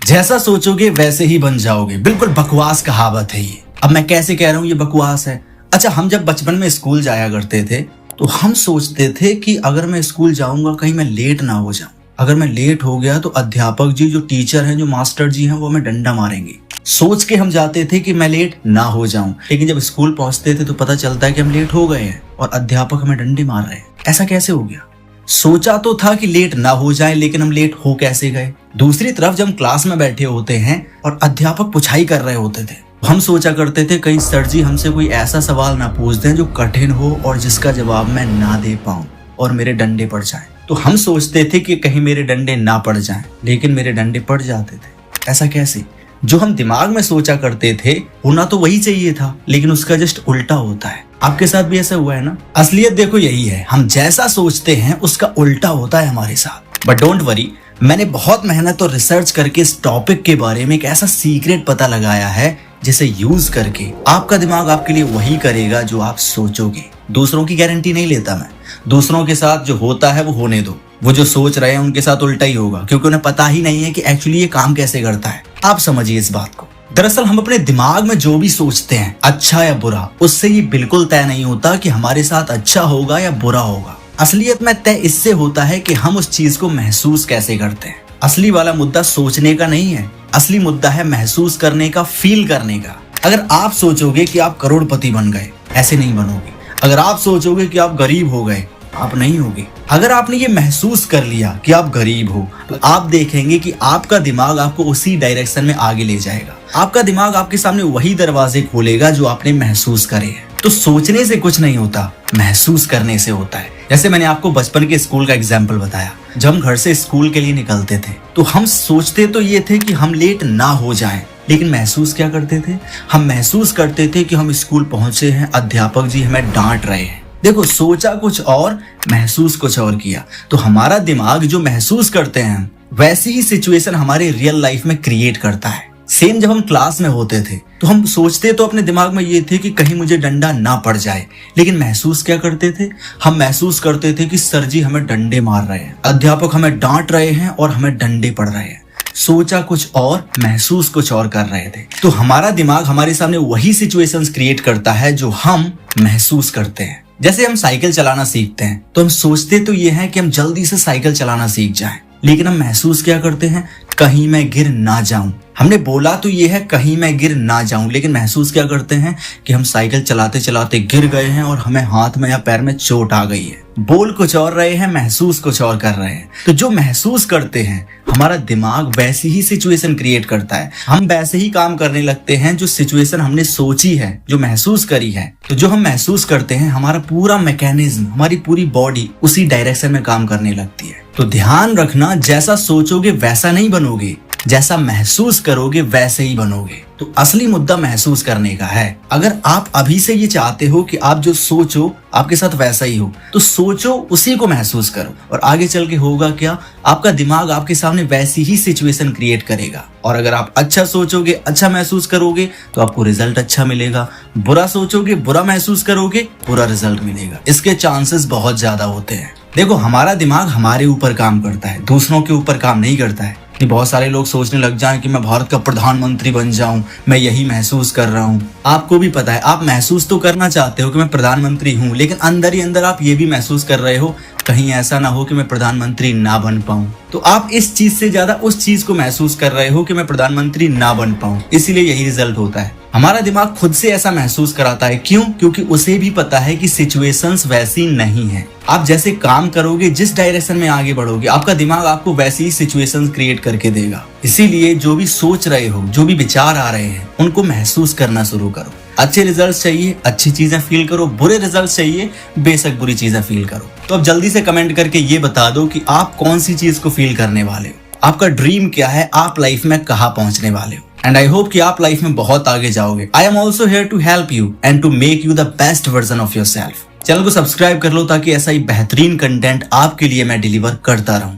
जैसा सोचोगे वैसे ही बन जाओगे। बिल्कुल बकवास कहावत है ये। अब मैं कैसे कह रहा हूँ ये बकवास है? अच्छा, हम जब बचपन में स्कूल जाया करते थे तो हम सोचते थे कि अगर मैं स्कूल जाऊंगा कहीं मैं लेट ना हो जाऊं। अगर मैं लेट हो गया तो अध्यापक जी, जो टीचर हैं, जो मास्टर जी हैं, वो हमें डंडा मारेंगे। सोच के हम जाते थे कि मैं लेट ना हो जाऊं, लेकिन जब स्कूल पहुंचते थे तो पता चलता है कि हम लेट हो गए हैं और अध्यापक हमें डंडे मार रहे हैं। ऐसा कैसे हो गया? सोचा तो था कि लेट ना हो जाए, लेकिन हम लेट हो कैसे गए? दूसरी तरफ जब हम क्लास में बैठे होते हैं और अध्यापक पुछाई कर रहे होते थे, हम सोचा करते थे कहीं सर जी हमसे कोई ऐसा सवाल ना पूछ दें जो कठिन हो और जिसका जवाब मैं ना दे पाऊं और मेरे डंडे पड़ जाएं। तो हम सोचते थे कि कहीं मेरे डंडे ना पड़ जाएं, लेकिन मेरे डंडे पड़ जाते थे। ऐसा कैसे? जो हम दिमाग में सोचा करते थे होना तो वही चाहिए था, लेकिन उसका जस्ट उल्टा होता है। आपके साथ भी ऐसा हुआ है ना? असलियत देखो यही है, हम जैसा सोचते हैं उसका उल्टा होता है हमारे साथ। बट डोंट वरी, मैंने बहुत मेहनत और रिसर्च करके इस टॉपिक के बारे में एक ऐसा सीक्रेट पता लगाया है जिसे यूज करके आपका दिमाग आपके लिए वही करेगा जो आप सोचोगे। दूसरों की गारंटी नहीं लेता मैं, दूसरों के साथ जो होता है वो होने दो। वो जो सोच रहे हैं उनके साथ उल्टा ही होगा, क्योंकि उन्हें पता ही नहीं है कि एक्चुअली ये काम कैसे करता है। आप समझिए इस बात को। दरअसल हम अपने दिमाग में जो भी सोचते हैं, अच्छा या बुरा, उससे ये बिल्कुल तय नहीं होता कि हमारे साथ अच्छा होगा या बुरा होगा। असलियत में तय इससे होता है कि हम उस चीज को महसूस कैसे करते हैं। असली वाला मुद्दा सोचने का नहीं है, असली मुद्दा है महसूस करने का, फील करने का। अगर आप सोचोगे कि आप करोड़पति बन गए, ऐसे नहीं बनोगे। अगर आप सोचोगे कि आप गरीब हो गए, आप नहीं होगे। अगर आपने ये महसूस कर लिया कि आप गरीब हो, तो आप देखेंगे कि आपका दिमाग आपको उसी डायरेक्शन में आगे ले जाएगा। आपका दिमाग आपके सामने वही दरवाजे खोलेगा जो आपने महसूस करे हैं। तो सोचने से कुछ नहीं होता, महसूस करने से होता है। जैसे मैंने आपको बचपन के स्कूल का एग्जाम्पल बताया। जब हम घर से स्कूल के लिए निकलते थे तो हम सोचते तो ये थे कि हम लेट ना हो जाएं, लेकिन महसूस क्या करते थे? हम महसूस करते थे कि हम स्कूल पहुंचे हैं, अध्यापक जी हमें डांट रहे हैं। देखो, सोचा कुछ और, महसूस कुछ और किया। तो हमारा दिमाग जो महसूस करते हैं वैसी ही सिचुएशन हमारे रियल लाइफ में क्रिएट करता है। सेम जब हम क्लास में होते थे तो हम सोचते तो अपने दिमाग में ये थे कि कहीं मुझे डंडा ना पड़ जाए, लेकिन महसूस क्या करते थे? हम महसूस करते थे कि सर जी हमें डंडे मार रहे हैं, अध्यापक हमें डांट रहे हैं और हमें डंडे पड़ रहे हैं। सोचा कुछ और, महसूस कुछ और कर रहे थे। तो हमारा दिमाग हमारे सामने वही सिचुएशंस क्रिएट करता है जो हम महसूस करते हैं। जैसे हम साइकिल चलाना सीखते हैं तो हम सोचते तो ये है कि हम जल्दी से साइकिल चलाना सीख जाएं, लेकिन हम महसूस क्या करते हैं? कहीं मैं गिर ना जाऊं। हमने बोला तो ये है कहीं मैं गिर ना जाऊं, लेकिन महसूस क्या करते हैं कि हम साइकिल चलाते चलाते गिर गए हैं और हमें हाथ में या पैर में चोट आ गई है। बोल कुछ और रहे हैं, महसूस कुछ और कर रहे हैं। तो जो महसूस करते हैं हमारा दिमाग वैसी ही सिचुएशन क्रिएट करता है। हम वैसे ही काम करने लगते हैं जो सिचुएशन हमने सोची है, जो महसूस करी है। तो जो हम महसूस करते हैं, हमारा पूरा मैकेनिज्म, हमारी पूरी बॉडी उसी डायरेक्शन में काम करने लगती है। तो ध्यान रखना, जैसा सोचोगे वैसा नहीं बनोगे, जैसा महसूस करोगे वैसे ही बनोगे। तो असली मुद्दा महसूस करने का है। अगर आप अभी से ये चाहते हो कि आप जो सोचो आपके साथ वैसा ही हो, तो सोचो, उसी को महसूस करो, और आगे चल के होगा क्या? आपका दिमाग आपके सामने वैसी ही सिचुएशन क्रिएट करेगा। और अगर आप अच्छा सोचोगे, अच्छा महसूस करोगे, तो आपको रिजल्ट अच्छा मिलेगा। बुरा सोचोगे, बुरा महसूस करोगे, बुरा रिजल्ट मिलेगा। इसके चांसेस बहुत ज्यादा होते हैं। देखो, हमारा दिमाग हमारे ऊपर काम करता है, दूसरों के ऊपर काम नहीं करता है। बहुत सारे लोग सोचने लग जाएं कि मैं भारत का प्रधानमंत्री बन जाऊं, मैं यही महसूस कर रहा हूं। आपको भी पता है, आप महसूस तो करना चाहते हो कि मैं प्रधानमंत्री हूं, लेकिन अंदर ही अंदर आप ये भी महसूस कर रहे हो कहीं ऐसा ना हो कि मैं प्रधानमंत्री ना बन पाऊं। तो आप इस चीज से ज्यादा उस चीज को महसूस कर रहे हो कि मैं प्रधानमंत्री ना बन पाऊं, इसीलिए यही रिजल्ट होता है। हमारा दिमाग खुद से ऐसा महसूस कराता है। क्यों? क्योंकि उसे भी पता है कि सिचुएशंस वैसी नहीं है। आप जैसे काम करोगे, जिस डायरेक्शन में आगे बढ़ोगे, आपका दिमाग आपको वैसी ही सिचुएशंस क्रिएट करके देगा। इसीलिए जो भी सोच रहे हो, जो भी विचार आ रहे हैं, उनको महसूस करना शुरू करो। अच्छे रिजल्ट चाहिए, अच्छी चीजें फील करो। बुरे रिजल्ट चाहिए, बेशक बुरी चीजें फील करो। तो अब जल्दी से कमेंट करके ये बता दो कि आप कौन सी चीज को फील करने वाले हो, आपका ड्रीम क्या है, आप लाइफ में कहाँ पहुंचने वाले हो। एंड आई होप कि आप लाइफ में बहुत आगे जाओगे। I am also here to help you and to make you the best version of yourself. Channel को सब्सक्राइब कर लो ताकि ऐसा ही बेहतरीन कंटेंट आपके लिए मैं डिलीवर करता रहूं।